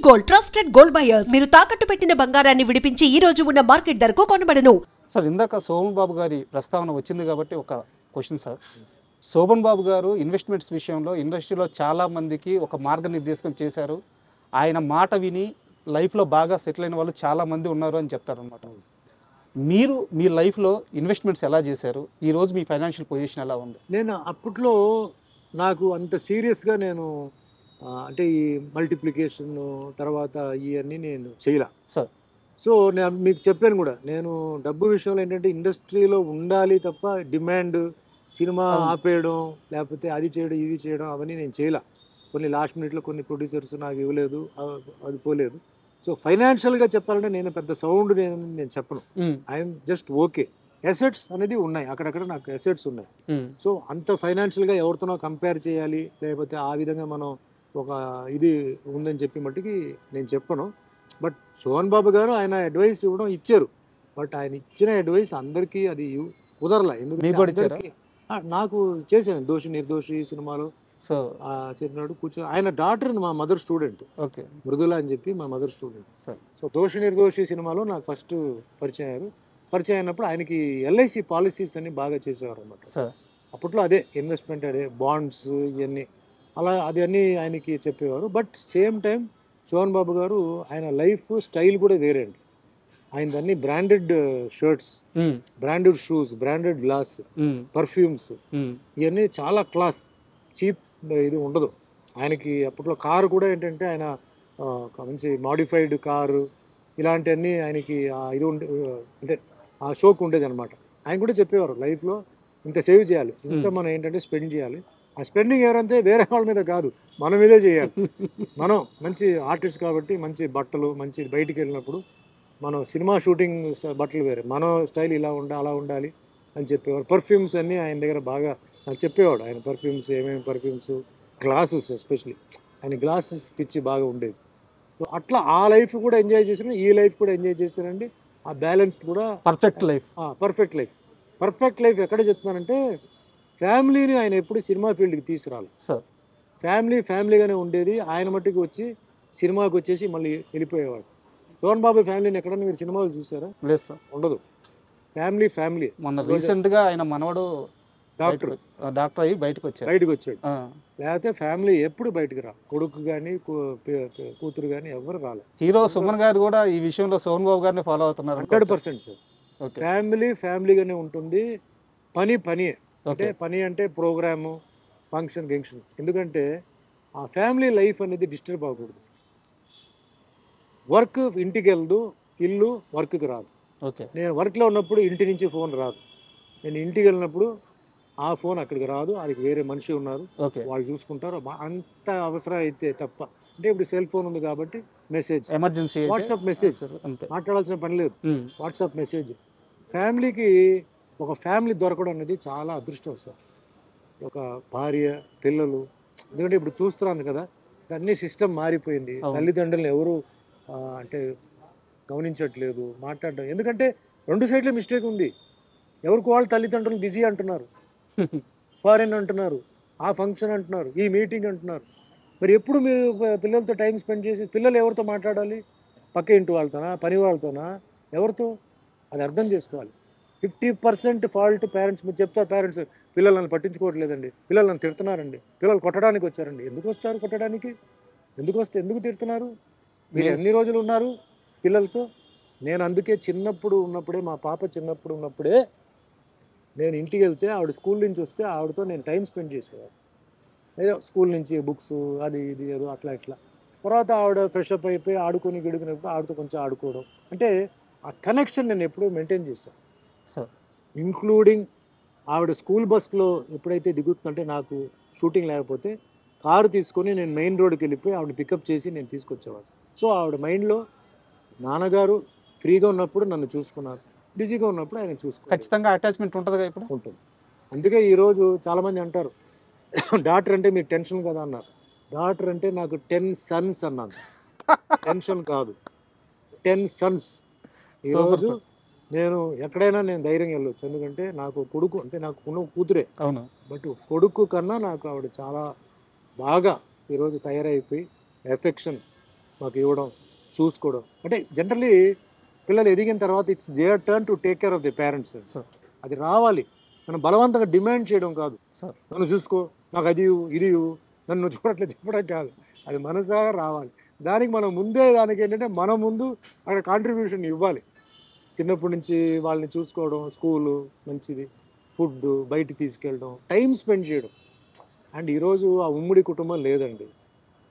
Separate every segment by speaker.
Speaker 1: Gold trusted gold buyers మీరు తాకట్టు పెట్టిన బంగారాన్ని విడిపించి ఈ రోజు ఉన్న మార్కెట్ ధరకు కొనబడను.
Speaker 2: సార్ ఇందాక శోభన్ బాబు గారి ప్రస్తావన వచ్చింది కాబట్టి ఒక క్వశ్చన్ సార్. శోభన్ బాబు గారు ఇన్వెస్ట్మెంట్స్ విషయంలో ఇండస్ట్రీలో చాలా మందికి ఒక మార్గనిర్దేశం చేశారు. ఆయన మాట విని లైఫ్లో బాగా సెటిల్ అయిన వాళ్ళు చాలామంది ఉన్నారు అని చెప్తారనమాట. మీరు మీ లైఫ్లో ఇన్వెస్ట్మెంట్స్ ఎలా చేశారు? ఈరోజు మీ ఫైనాన్షియల్ పొజిషన్ ఎలా ఉంది?
Speaker 3: నేను అప్పట్లో నాకు అంత సీరియస్గా నేను అంటే ఈ మల్టిప్లికేషన్ తర్వాత ఇవన్నీ నేను చేయలే
Speaker 2: సార్.
Speaker 3: సో నేను మీకు చెప్పాను కూడా, నేను డబ్బు విషయంలో ఏంటంటే ఇండస్ట్రీలో ఉండాలి తప్ప డిమాండ్ సినిమా ఆపేయడం లేకపోతే అది చేయడం ఇవి చేయడం అవన్నీ నేను చేయలే. కొన్ని లాస్ట్ మినిట్లో కొన్ని ప్రొడ్యూసర్స్ నాకు ఇవ్వలేదు, అది పోలేదు. సో ఫైనాన్షియల్గా చెప్పాలంటే నేను పెద్ద సౌండ్ నేను చెప్పను. I'm just okay. అసెట్స్ అనేది ఉన్నాయి, అక్కడక్కడ నాకు అసెట్స్ ఉన్నాయి. సో అంత ఫైనాన్షియల్గా ఎవరితోనో కంపేర్ చేయాలి లేకపోతే ఆ విధంగా మనం ఒక ఇది ఉందని చెప్పి మట్టుకి నేను చెప్పను. బట్ శోభన్ బాబు గారు ఆయన అడ్వైస్ ఇవ్వడం ఇచ్చారు. బట్ ఆయన ఇచ్చిన అడ్వైస్ అందరికీ అది కుదరలే. ఎందుకంటే నాకు చేశాను దోషి నిర్దోషి సినిమాలో. సో చెప్పినాడు కూర్చో. ఆయన డాక్టర్ మా మదర్ స్టూడెంట్, ఓకే, మృదుల అని చెప్పి మా మదర్ స్టూడెంట్. సో దోషి నిర్దోషి సినిమాలో నాకు ఫస్ట్ పరిచయం అయ్యారు. పరిచయం అయినప్పుడు ఆయనకి ఎల్ఐసి పాలసీస్ అన్ని బాగా చేసేవారు అనమాట. అప్పట్లో అదే ఇన్వెస్ట్మెంట్, అదే బాండ్స్ ఇవన్నీ అలా అది అన్నీ ఆయనకి చెప్పేవారు. But same time Sobhan Babu గారు ఆయన లైఫ్ స్టైల్ కూడా వేరే అండి. ఆయనదన్నీ branded shirts, branded shoes, branded glass, perfumes, ఇవన్నీ చాలా క్లాస్, చీప్ ఇది ఉండదు ఆయనకి. అప్పట్లో కారు కూడా ఏంటంటే ఆయన మంచి మాడిఫైడ్ కారు ఇలాంటివన్నీ ఆయనకి ఇది అంటే ఆ షోక్ ఉండేది అనమాట. ఆయన కూడా చెప్పేవారు లైఫ్లో ఇంత సేవ్ చేయాలి, ఇంత మనం ఏంటంటే స్పెండ్ చేయాలి. ఆ స్పెండింగ్ ఎవరంటే వేరే వాళ్ళ మీద కాదు, మన మీదే చేయాలి. మనం మంచి ఆర్టిస్ట్ కాబట్టి మంచి బట్టలు, మంచి బయటికి వెళ్ళినప్పుడు మనం సినిమా షూటింగ్ బట్టలు వేరే, మన స్టైల్ ఇలా అలా ఉండాలి అని చెప్పేవారు. పర్ఫ్యూమ్స్ అన్నీ ఆయన దగ్గర బాగా నాకు చెప్పేవాడు. ఆయన పర్ఫ్యూమ్స్ ఏమేమి పర్ఫ్యూమ్స్, గ్లాసెస్ ఎస్పెషలీ ఆయన గ్లాసెస్ పిచ్చి బాగా ఉండేది. సో అట్లా ఆ లైఫ్ కూడా ఎంజాయ్ చేశాను, ఈ లైఫ్ కూడా ఎంజాయ్ చేశానండి. ఆ బ్యాలెన్స్ కూడా పర్ఫెక్ట్ లైఫ్. పర్ఫెక్ట్ లైఫ్ ఎక్కడ చెప్తున్నానంటే ఫ్యామిలీని ఆయన ఎప్పుడు సినిమా ఫీల్డ్కి తీసుకురాలి సార్. ఫ్యామిలీగానే ఉండేది. ఆయన మట్టుకు వచ్చి సినిమాకి వచ్చేసి మళ్ళీ వెళ్ళిపోయేవాడు. శోభన్ బాబు ఫ్యామిలీని ఎక్కడన్నా మీరు సినిమాలు చూసారా? లేదు సార్, ఉండదు. ఫ్యామిలీ. మొన్న
Speaker 2: రీసెంట్గా ఆయన మనవడు డాక్టర్ అయ్యి బయటకు వచ్చాడు.
Speaker 3: లేకపోతే ఫ్యామిలీ ఎప్పుడు బయటకు రా, కొడుకు కానీ కూతురు కానీ ఎవరు రాలేదు.
Speaker 2: హీరో సుమన్ గారు కూడా ఈ విషయంలో శోభన్ బాబు గారిని ఫాలో అవుతున్నారు.
Speaker 3: 100% సార్. ఫ్యామిలీగానే ఉంటుంది. పని అంటే పని అంటే ప్రోగ్రాము, ఫంక్షన్. ఎందుకంటే ఆ ఫ్యామిలీ లైఫ్ అనేది డిస్టర్బ్ అవ్వకూడదు. వర్క్ ఇంటికి వెళ్దు, ఇల్లు వర్క్కి రాదు. ఓకే, నేను వర్క్లో ఉన్నప్పుడు ఇంటి నుంచి ఫోన్ రాదు, నేను ఇంటికి వెళ్ళినప్పుడు ఆ ఫోన్ అక్కడికి రాదు. అది వేరే మనిషి ఉన్నారు, వాళ్ళు చూసుకుంటారు. అంత అవసరం అయితే తప్ప. అంటే ఇప్పుడు సెల్ ఫోన్ ఉంది కాబట్టి మెసేజ్, ఎమర్జెన్సీ వాట్సాప్ మెసేజ్, మాట్లాడాల్సిన పని లేదు, వాట్సాప్ మెసేజ్. ఫ్యామిలీకి ఒక ఫ్యామిలీ దొరకడం అనేది చాలా అదృష్టం సార్. ఒక భార్య, పిల్లలు. ఎందుకంటే ఇప్పుడు చూస్తున్నాను కదా, అన్ని సిస్టమ్ మారిపోయింది. తల్లిదండ్రులను ఎవరు అంటే గమనించట్లేదు, మాట్లాడడం. ఎందుకంటే రెండు సైడ్ల మిస్టేక్ ఉంది. ఎవరికి వాళ్ళు తల్లిదండ్రులు బిజీ అంటున్నారు, ఫారెన్ అంటున్నారు, ఆ ఫంక్షన్ అంటున్నారు, ఈ మీటింగ్ అంటున్నారు. మరి ఎప్పుడు మీరు పిల్లలతో టైం స్పెండ్ చేసి, పిల్లలు ఎవరితో మాట్లాడాలి? పక్క ఇంటి వాళ్ళతోనా, పని వాళ్ళతోనా, ఎవరితో? అది అర్థం చేసుకోవాలి. 50% ఫాల్ట్ పేరెంట్స్. మీరు చెప్తారు పేరెంట్స్ పిల్లలు నన్ను పట్టించుకోవట్లేదండి, పిల్లలు నన్ను తిడుతున్నారండి, పిల్లలు కొట్టడానికి వచ్చారండి. ఎందుకు వస్తారు కొట్టడానికి? ఎందుకు తిడుతున్నారు? మీరు ఎన్ని రోజులు ఉన్నారు పిల్లలతో? నేను అందుకే చిన్నప్పుడు ఉన్నప్పుడే, మా పాప చిన్నప్పుడు ఉన్నప్పుడే నేను ఇంటికి వెళ్తే ఆవిడ స్కూల్ నుంచి వస్తే ఆవిడతో నేను టైం స్పెండ్ చేసేవాడు. ఏదో స్కూల్ నుంచి బుక్స్ అది ఇది ఏదో అట్లా ఇట్లా. తర్వాత ఆవిడ ఫ్రెషప్ అయిపోయి గడుకునేప్పుడు ఆవిడతో కొంచెం ఆడుకోవడం. అంటే ఆ కనెక్షన్ నేను ఎప్పుడూ మెయింటైన్ చేశాను సార్. ఇంక్లూడింగ్ ఆవిడ స్కూల్ బస్లో ఎప్పుడైతే దిగుతుందంటే, నాకు షూటింగ్ లేకపోతే కారు తీసుకొని నేను మెయిన్ రోడ్కి వెళ్ళిపోయి ఆవిడ పికప్ చేసి నేను తీసుకొచ్చేవాడు. సో ఆవిడ మైండ్లో నాన్నగారు ఫ్రీగా ఉన్నప్పుడు నన్ను చూసుకున్నారు, బిజీగా ఉన్నప్పుడు ఆయన చూసుకున్నారు.
Speaker 2: ఖచ్చితంగా అటాచ్మెంట్ ఉంటుంది ఇప్పుడు.
Speaker 3: ఉంటుంది. అందుకే ఈరోజు చాలామంది అంటారు డాక్టర్ అంటే మీకు టెన్షన్ కదా అన్నారు. డాక్టర్ అంటే నాకు 10 సన్స్ అన్నాను. టెన్షన్ కాదు, 10 సన్స్. ఈరోజు నేను ఎక్కడైనా నేను ధైర్యంగా వెళ్ళొచ్చు. ఎందుకంటే నాకు కొడుకు అంటే నాకు ఉన్న కూతురే. అవును. బట్ కొడుకు కన్నా నాకు ఆవిడ చాలా బాగా ఈరోజు తయారైపోయి ఎఫెక్షన్ మాకు ఇవ్వడం, చూసుకోవడం. అంటే జనరలీ పిల్లలు ఎదిగిన తర్వాత it's their turn to take care of the parents.
Speaker 2: Sir
Speaker 3: అది రావాలి. మనం బలవంతంగా డిమాండ్ చేయడం కాదు.
Speaker 2: సార్
Speaker 3: నన్ను చూసుకో, నాకు అది ఇవ్వు, ఇది ఇవ్వు, నన్ను చూడట్లేదు చెప్పడం కాదు. అది మనసారా రావాలి. దానికి మనం ముందే దానికి ఏంటంటే మనం ముందు అక్కడ కాంట్రిబ్యూషన్ ఇవ్వాలి. చిన్నప్పటి నుంచి వాళ్ళని చూసుకోవడం, స్కూలు మంచిది, ఫుడ్ బయట తీసుకెళ్ళడం, టైం స్పెండ్ చేయడం. అండ్ ఈరోజు ఆ ఉమ్మడి కుటుంబం లేదండి.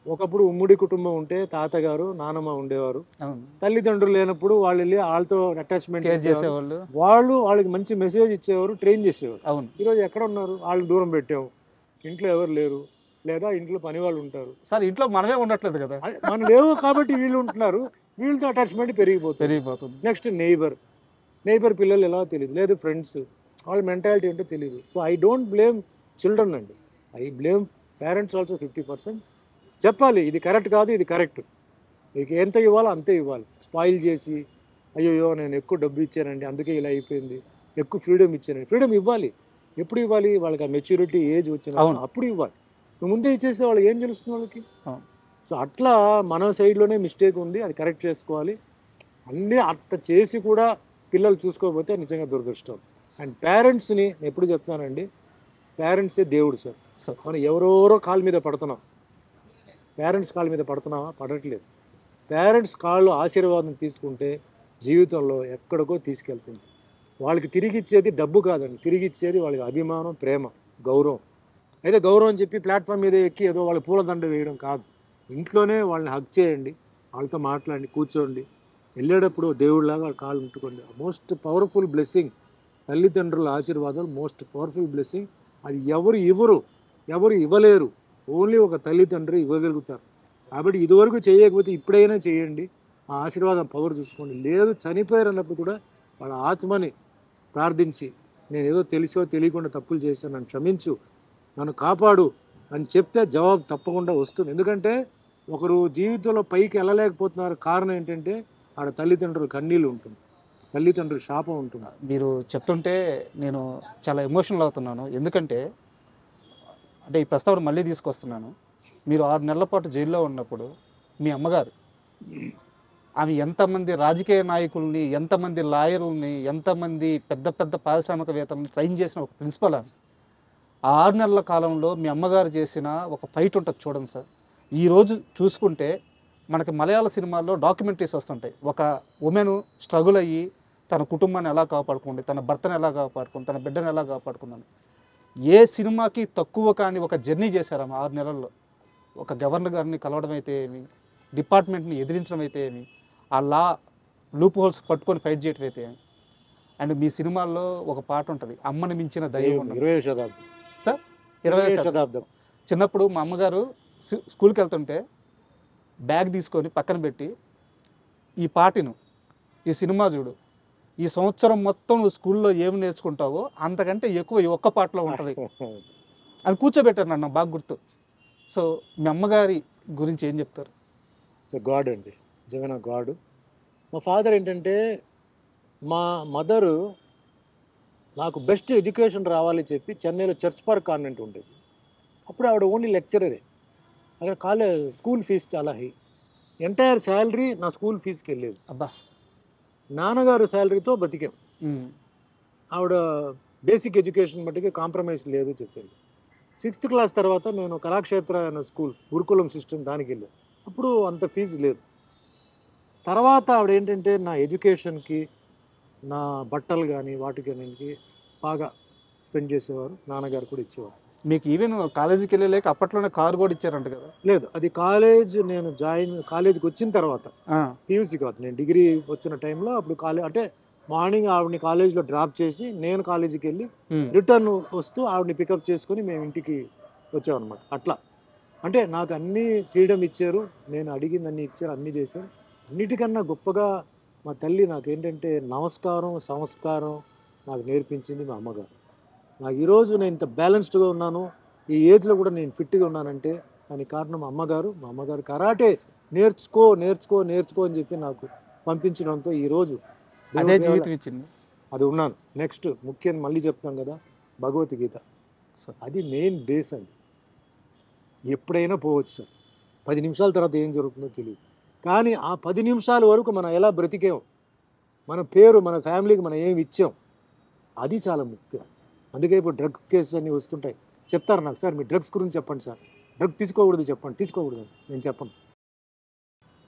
Speaker 3: ఒకప్పుడు ఉమ్మడి కుటుంబం ఉంటే తాతగారు నానమ్మ ఉండేవారు,
Speaker 2: అవును,
Speaker 3: తల్లిదండ్రులు లేనప్పుడు వాళ్ళు వెళ్ళి వాళ్ళతో అటాచ్మెంట్
Speaker 2: కేర్ చేసేవాళ్ళు.
Speaker 3: వాళ్ళకి మంచి మెసేజ్ ఇచ్చేవారు, ట్రైన్ చేసేవారు.
Speaker 2: అవును
Speaker 3: ఈరోజు ఎక్కడ ఉన్నారు? వాళ్ళని దూరం పెట్టాము, ఇంట్లో ఎవరు లేరు, లేదా ఇంట్లో పని వాళ్ళు ఉంటారు.
Speaker 2: సార్ ఇంట్లో మనమే ఉండట్లేదు కదా,
Speaker 3: మనం లేవు కాబట్టి వీళ్ళు ఉంటున్నారు, వీళ్ళతో అటాచ్మెంట్
Speaker 2: పెరిగిపోతుంది.
Speaker 3: నెక్స్ట్ నైబర్ పిల్లలు ఎలా తెలియదు, లేదు ఫ్రెండ్స్, వాళ్ళ మెంటాలిటీ ఏంటో తెలియదు. So I don't blame children అండి, ఐ బ్లేమ్ పేరెంట్స్ ఆల్సో 50%. చెప్పాలి ఇది కరెక్ట్ కాదు, ఇది కరెక్ట్, మీకు ఎంత ఇవ్వాలో అంతే ఇవ్వాలి. స్పాయిల్ చేసి అయ్యో నేను ఎక్కువ డబ్బు ఇచ్చానండి అందుకే ఇలా అయిపోయింది, ఎక్కువ ఫ్రీడమ్ ఇచ్చానండి. ఫ్రీడమ్ ఇవ్వాలి. ఎప్పుడు ఇవ్వాలి? వాళ్ళకి ఆ మెచ్యూరిటీ ఏజ్ వచ్చిన అప్పుడు ఇవ్వాలి. నువ్వు ముందే ఇచ్చేస్తే వాళ్ళకి ఏం తెలుస్తుంది వాళ్ళకి? సో అట్లా మన సైడ్లోనే మిస్టేక్ ఉంది, అది కరెక్ట్ చేసుకోవాలి. అన్నీ అట్లా చేసి కూడా పిల్లలు చూసుకోకపోతే నిజంగా దురదృష్టం. అండ్ పేరెంట్స్ని ఎప్పుడు చెప్తున్నానండి, పేరెంట్సే దేవుడు సార్. మనం ఎవరెవరో కాళ్ళ మీద పడుతున్నాం, పేరెంట్స్ కాళ్ళ మీద పడుతున్నావా? పడట్లేదు. పేరెంట్స్ కాళ్ళు ఆశీర్వాదం తీసుకుంటే జీవితంలో ఎక్కడికో తీసుకెళ్తుంది. వాళ్ళకి తిరిగి ఇచ్చేది డబ్బు కాదండి, తిరిగి ఇచ్చేది వాళ్ళకి అభిమానం, ప్రేమ, గౌరవం. అయితే గౌరవం అని చెప్పి ప్లాట్ఫామ్ మీద ఎక్కి ఏదో వాళ్ళ పూలదండ వేయడం కాదు. ఇంట్లోనే వాళ్ళని హగ్ చేయండి, వాళ్ళతో మాట్లాడండి, కూర్చోండి, వెళ్ళేటప్పుడు దేవుడిలాగా వాళ్ళ కాళ్ళు ఉంటుకోండి. మోస్ట్ పవర్ఫుల్ బ్లెస్సింగ్ తల్లిదండ్రుల ఆశీర్వాదాలు, మోస్ట్ పవర్ఫుల్ బ్లెస్సింగ్. అది ఎవరు ఇవ్వలేరు, ఓన్లీ ఒక తల్లిదండ్రి ఇవ్వగలుగుతారు. కాబట్టి ఇదివరకు చేయకపోతే ఇప్పుడైనా చేయండి, ఆ ఆశీర్వాదం పవర్ చూసుకోండి. లేదు చనిపోయారు అన్నప్పుడు కూడా వాళ్ళ ఆత్మని ప్రార్థించి, నేను ఏదో తెలిసో తెలియకుండా తప్పులు చేశాను, నన్ను క్షమించు, నన్ను కాపాడు అని చెప్తే జవాబు తప్పకుండా వస్తుంది. ఎందుకంటే ఒకరు జీవితంలో పైకి వెళ్ళలేకపోతున్నారు, కారణం ఏంటంటే ఆడ తల్లిదండ్రులు కన్నీళ్ళు ఉంటుంది, తల్లిదండ్రులు శాపం ఉంటుంది.
Speaker 2: మీరు చెప్తుంటే నేను చాలా ఎమోషనల్ అవుతున్నాను. ఎందుకంటే అంటే ఈ ప్రస్తావన మళ్ళీ తీసుకొస్తున్నాను. మీరు 6 నెలల పాటు జైల్లో ఉన్నప్పుడు మీ అమ్మగారు ఆమె ఎంతమంది రాజకీయ నాయకుల్ని, ఎంతమంది లాయర్లని, ఎంతమంది పెద్ద పెద్ద పారిశ్రామికవేత్తలని ట్రైన్ చేసిన ఒక ప్రిన్సిపల్ ఆమె. ఆ 6 నెలల కాలంలో మీ అమ్మగారు చేసిన ఒక ఫైట్ ఉంటుంది చూడండి సార్. ఈరోజు చూసుకుంటే మనకి మలయాళ సినిమాల్లో డాక్యుమెంటరీస్ వస్తుంటాయి. ఒక ఉమెన్ స్ట్రగుల్ అయ్యి తన కుటుంబాన్ని ఎలా కాపాడుకోండి, తన భర్తను ఎలా కాపాడుకుంది, తన బిడ్డను ఎలా కాపాడుకుందని ఏ సినిమాకి తక్కువ కాని ఒక జర్నీ చేశారు ఆమె 6 నెలల్లో. ఒక గవర్నర్ గారిని కలవడం అయితే ఏమి, డిపార్ట్మెంట్ని ఎదిరించడం అయితే ఏమి, ఆ లా లూప్ హోల్స్ పట్టుకొని ఫైట్ చేయడం అయితే ఏమి. అండ్ మీ సినిమాల్లో ఒక పాట ఉంటుంది, అమ్మని మించిన దైవం ఉన్నది.
Speaker 3: 20వ శతాబ్దం
Speaker 2: సార్ 20వ శతాబ్దం. చిన్నప్పుడు మా అమ్మగారు స్కూల్కి వెళ్తుంటే బ్యాగ్ తీసుకొని పక్కన పెట్టి ఈ పాటను, ఈ సినిమా చూడు, ఈ సంవత్సరం మొత్తం నువ్వు స్కూల్లో ఏమి నేర్చుకుంటావో అంతకంటే ఎక్కువ ఈ ఒక్క పాటలో ఉంటుంది అని కూర్చోబెట్టారు నన్ను, బాగా గుర్తు. సో మీ అమ్మగారి గురించి ఏం చెప్తారు?
Speaker 3: సో గాడ్ అండి, నిజమైన గాడ్. మా ఫాదర్ ఏంటంటే, మా మదరు నాకు బెస్ట్ ఎడ్యుకేషన్ రావాలి చెప్పి చెన్నైలో చర్చ్ పార్క్ కాన్వెంట్ ఉండేది. అప్పుడు ఆవిడ ఓన్లీ లెక్చరరే. అక్కడ స్కూల్ ఫీజు చాలా హై, ఎంటైర్ శాలరీ నా స్కూల్ ఫీజుకి వెళ్ళేది.
Speaker 2: అబ్బా.
Speaker 3: నాన్నగారు శాలరీతో బతికాం. ఆవిడ బేసిక్ ఎడ్యుకేషన్ మట్టుకి కాంప్రమైజ్ లేదు చెప్పేది. 6th క్లాస్ తర్వాత నేను కళాక్షేత్ర అనే స్కూల్, గురుకులం సిస్టమ్, దానికి వెళ్ళాను. అప్పుడు అంత ఫీజు లేదు. తర్వాత ఆవిడ ఏంటంటే నా ఎడ్యుకేషన్కి, నా బట్టలు కానీ వాటికి బాగా స్పెండ్ చేసేవారు. నాన్నగారు కూడా ఇచ్చేవారు.
Speaker 2: మీకు ఈవెన్ కాలేజీకి వెళ్ళలేక అప్పట్లోనే కారు కూడా ఇచ్చారంట కదా?
Speaker 3: లేదు, అది నేను కాలేజీకి వచ్చిన తర్వాత, పీయూసీ కాదు, నేను డిగ్రీ వచ్చిన టైంలో. అప్పుడు అంటే మార్నింగ్ ఆవిడని కాలేజీలో డ్రాప్ చేసి నేను కాలేజీకి వెళ్ళి రిటర్న్ వస్తూ ఆవిడని పికప్ చేసుకొని మేము ఇంటికి వచ్చామన్నమాట. అట్లా అంటే నాకు అన్నీ ఫ్రీడమ్ ఇచ్చారు, నేను అడిగింది అన్నీ ఇచ్చారు, అన్నీ చేశారు. అన్నిటికన్నా గొప్పగా మా తల్లి నాకు ఏంటంటే నమస్కారం, సంస్కారం నాకు నేర్పించింది మా అమ్మగారు. నాకు ఈరోజు నేను ఇంత బ్యాలెన్స్డ్గా ఉన్నాను, ఈ ఏజ్లో కూడా నేను ఫిట్గా ఉన్నానంటే దానికి కారణం మా అమ్మగారు కరాటే నేర్చుకో అని చెప్పి నాకు పంపించడంతో ఈరోజు
Speaker 2: అదే జీవితం ఇచ్చింది,
Speaker 3: అది ఉన్నాను. నెక్స్ట్ ముఖ్యంగా మళ్ళీ చెప్తాం కదా, భగవద్గీత, అది మెయిన్ బేస్ అండి. ఎప్పుడైనా పోవచ్చు సార్, 10 నిమిషాల తర్వాత ఏం జరుగుతుందో తెలియదు, కానీ ఆ 10 నిమిషాల వరకు మనం ఎలా బ్రతికాం, మన పేరు, మన ఫ్యామిలీకి మనం ఏమి ఇచ్చాం, అది చాలా ముఖ్యం. అందుకే ఇప్పుడు డ్రగ్ కేసెస్ అన్నీ వస్తుంటాయి. చెప్తారు నాకు, సార్ మీ డ్రగ్స్ గురించి చెప్పండి సార్, డ్రగ్ తీసుకోకూడదు చెప్పండి. తీసుకోకూడదు నేను చెప్పను.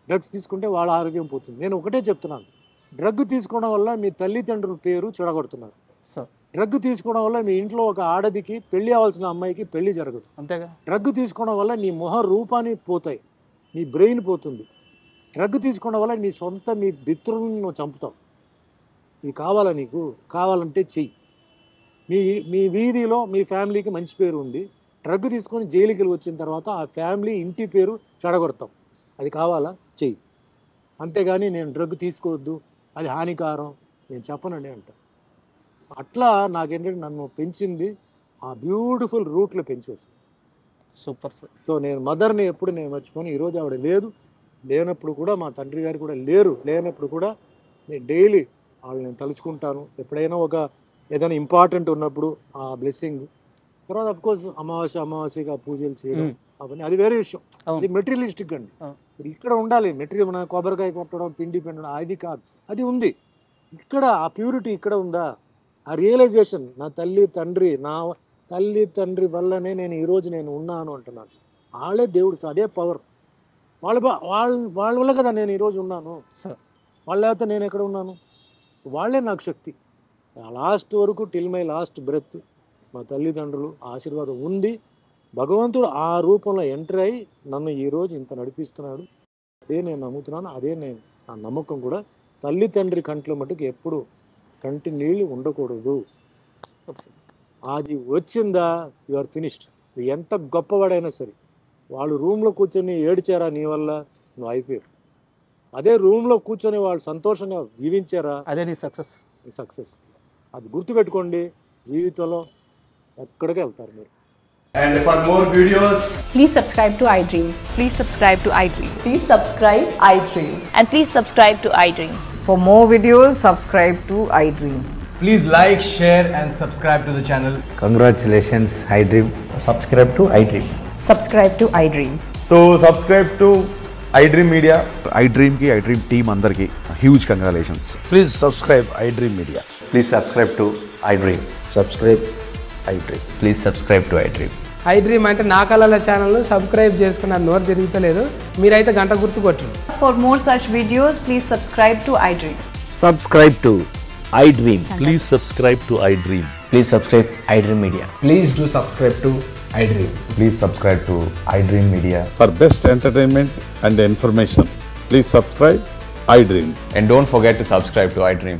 Speaker 3: డ్రగ్స్ తీసుకుంటే వాళ్ళ ఆరోగ్యం పోతుంది. నేను ఒకటే చెప్తున్నాను, డ్రగ్ తీసుకోవడం వల్ల మీ తల్లిదండ్రుల పేరు చెడగొడుతున్నారు.
Speaker 2: సార్
Speaker 3: డ్రగ్ తీసుకోవడం వల్ల మీ ఇంట్లో ఒక ఆడదికి పెళ్లి అవ్వాల్సిన అమ్మాయికి పెళ్లి జరగదు.
Speaker 2: అంతేగా.
Speaker 3: డ్రగ్ తీసుకోవడం వల్ల నీ మొహ రూపాన్ని పోతాయి, నీ బ్రెయిన్ పోతుంది. డ్రగ్ తీసుకోవడం వల్ల మీ మిత్రులను నువ్వు చంపుతావు. ఇది కావాలా నీకు? కావాలంటే చెయ్యి. మీ వీధిలో మీ ఫ్యామిలీకి మంచి పేరు ఉంది, డ్రగ్ తీసుకొని జైలుకి వచ్చిన తర్వాత ఆ ఫ్యామిలీ ఇంటి పేరు చెడగొడతాం. అది కావాలా? చెయ్యి. అంతేగాని నేను డ్రగ్ తీసుకోవద్దు, అది హానికారం, నేను చెప్పనండి అంట. అట్లా నాకేంటంటే నన్ను పెంచింది ఆ బ్యూటిఫుల్ రూట్లో పెంచేసి.
Speaker 2: Super sir.
Speaker 3: సో నేను మదర్ని ఎప్పుడు నేను మర్చిపోను. ఈరోజు ఆవిడ లేనప్పుడు కూడా, మా తండ్రి గారు కూడా లేనప్పుడు కూడా నేను డైలీ వాళ్ళు నేను తలుచుకుంటాను. ఎప్పుడైనా ఏదైనా ఇంపార్టెంట్ ఉన్నప్పుడు ఆ బ్లెస్సింగ్. తర్వాత అఫ్కోర్స్ అమావాస్యగా పూజలు చేయడం అవన్నీ అది వేరే విషయం. అది మెటీరియలిస్టిక్ అండి. ఇక్కడ ఉండాలి మెటీరియల్. మన కొబ్బరికాయ కొట్టడం, పిండి పెండడం అది కాదు, అది ఉంది ఇక్కడ. ఆ ప్యూరిటీ ఇక్కడ ఉందా, ఆ రియలైజేషన్. నా తల్లి తండ్రి వల్లనే నేను ఈరోజు నేను ఉన్నాను అంటున్నాను. వాళ్ళే దేవుడు, అదే పవర్. వాళ్ళ వల్ల కదా నేను ఈరోజు ఉన్నాను. వాళ్ళ లేకపోతే నేను ఎక్కడ ఉన్నాను? వాళ్ళే నాకు శక్తి. లాస్ట్ వరకు టిల్ మై లాస్ట్ బ్రెత్ మా తల్లిదండ్రులు ఆశీర్వాదం ఉంది. భగవంతుడు ఆ రూపంలో ఎంటర్ అయ్యి నన్ను ఈరోజు ఇంత నడిపిస్తున్నాడు. అదే నేను నమ్ముతున్నాను, అదే నా నమ్మకం కూడా. తల్లి తండ్రి కంట్లో మటుకు ఎప్పుడు కంటి నీళ్ళు ఉండకూడదు. అది వచ్చిందా యు ఆర్ ఫినిష్డ్. ఎంత గొప్పవాడైనా సరే, వాళ్ళు రూమ్లో కూర్చొని ఏడ్చారా నీ వల్ల, నువ్వు అయిపోయారు. అదే రూమ్లో కూర్చొని వాళ్ళు సంతోషంగా జీవించారా,
Speaker 2: అదే నీ సక్సెస్. అది గుర్తుపెట్టుకోండి. జీవితంలో ఎక్కడికి వెళ్తారు మీరు.
Speaker 4: And for more videos,
Speaker 5: please subscribe to iDream.
Speaker 6: Please subscribe to iDream.
Speaker 5: Please subscribe iDream.
Speaker 6: And please subscribe to iDream.
Speaker 5: For more videos, subscribe to iDream.
Speaker 4: please like, share and subscribe to the channel.
Speaker 7: Congratulations, iDream.
Speaker 8: Subscribe to iDream.
Speaker 5: Subscribe to iDream.
Speaker 8: So subscribe to iDream Media.
Speaker 9: iDream team andarki huge congratulations.
Speaker 7: Please subscribe iDream Media.
Speaker 8: Please subscribe to iDream.
Speaker 7: Subscribe iDream.
Speaker 8: Please subscribe to iDream.
Speaker 10: iDream అంటే నా కళల ఛానల్ను subscribe చేసుకున్న నోరు తిరుగుతలేదు, మీరైతే గంట గుర్తు కొట్టండి.
Speaker 5: For more such videos, please subscribe to iDream.
Speaker 8: Subscribe to iDream.
Speaker 9: Please subscribe to iDream.
Speaker 8: Please subscribe iDream Media.
Speaker 4: Please do subscribe to iDream.
Speaker 8: Please subscribe to iDream Media.
Speaker 9: For best entertainment and information, please subscribe iDream.
Speaker 8: And don't forget to subscribe to iDream.